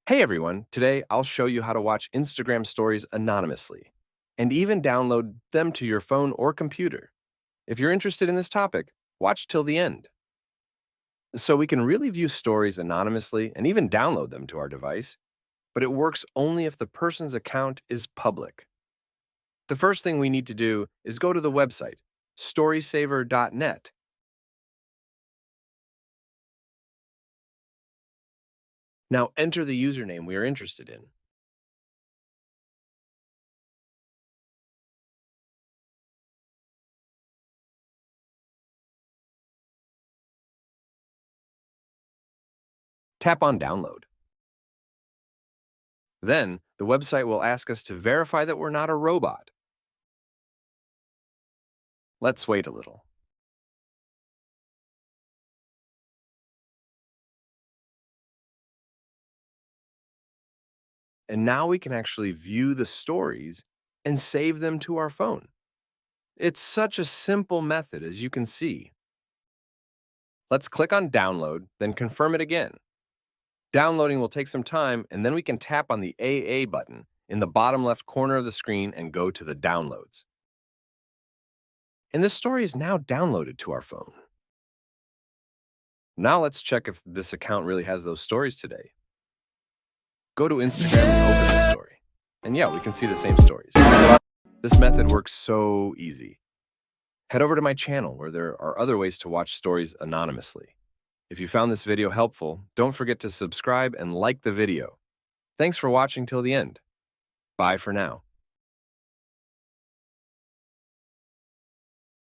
Hey everyone, today I'll show you how to watch Instagram stories anonymously and even download them to your phone or computer. If you're interested in this topic, watch till the end. So we can really view stories anonymously and even download them to our device, but it works only if the person's account is public. The first thing we need to do is go to the website, storysaver.net. Now enter the username we are interested in. Tap on download. Then, the website will ask us to verify that we're not a robot. Let's wait a little. And now we can actually view the stories and save them to our phone. It's such a simple method, as you can see. Let's click on download, then confirm it again. Downloading will take some time, and then we can tap on the AA button in the bottom left corner of the screen and go to the downloads. And this story is now downloaded to our phone. Now let's check if this account really has those stories today. Go to Instagram and open the story. And yeah, we can see the same stories. This method works so easy. Head over to my channel where there are other ways to watch stories anonymously. If you found this video helpful, don't forget to subscribe and like the video. Thanks for watching till the end. Bye for now.